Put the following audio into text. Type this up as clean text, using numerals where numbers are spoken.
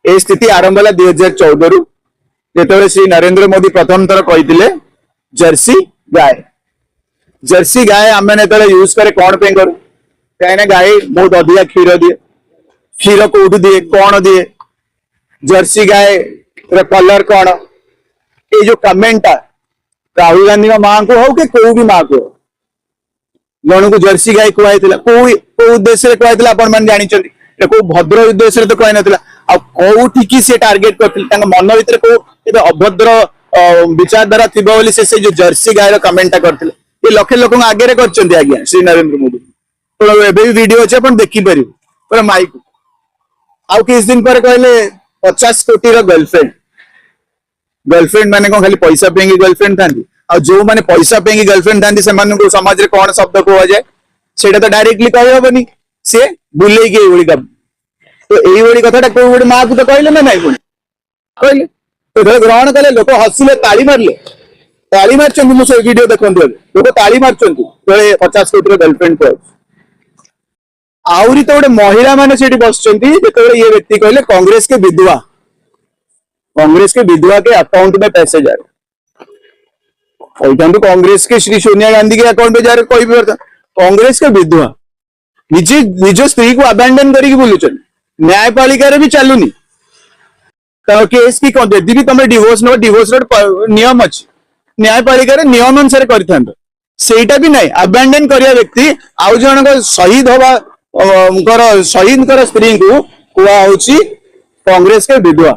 ए स्थिति आरंभ है 2014 रु जो श्री नरेंद्र मोदी प्रथम थर कहते जर्सी गाय आम यूज करे कौन पे करूँ कहीं गाय बहुत अधिक क्षीर दिए क्षीर कौटू दिए कौन दिए जर्सी गाय कलर कौन ये जो कमेंट राहुल गांधी माँ को हो कि कोई भी माँ को जन को जर्सी गाय कहई कौ उद्देश्य कहई आप जानते को भद्र उद्देश्य तो कही ना कौटी सी टार्गेट कर मन भर को अभद्र विचारधारा थी से जो जर्सी गायर कमेंटा करते ये लक्षे लोक आगे कर आज्ञा श्री नरेंद्र मोदी तो एबे वीडियो अच्छे आप देखिपर पूरा माइक आउ किस दिन पर कहले 50 कोटी गर्लफ्रेंड गर्लफ्रेंड माने कौन खाली पैसा पे गर्लफ्रेंड था जो मैंने पैसा पे गर्लफ्रेंड था समाज में कौन शब्द कह जाए से तो डायरेक्टली कही हेनी सी बुले काम तो यही कथा कौ गोटे माँ को तो कहले ना ना कहले तो ग्रहण कले लोक हसिले ताली मार्च मुझे वीडियो देखते लोक ताली मार्च 50 कोटी गर्लफ्रेंड को आहरी तो गोटे महिला मैंने बस ये व्यक्ति कहले कांग्रेस के विधवा के अकाउंट में पैसे जा रहे कांग्रेस के श्री सोनिया गांधी के अकाउंट में जा रहे कोई भी कांग्रेस के विधवा निज स्त्री को अबैंडन करके बुलूचन न्यायपालिका भी चलुनी तो केस की कौन यदि भी तुम डिवोर्स नियम अच्छी न्यायपालिका नियम अनुसार करता भी नहीं अबैंडन करिया व्यक्ति आउ जन शहीद हवा शहीद स्त्री को कुआ कांग्रेस के विधवा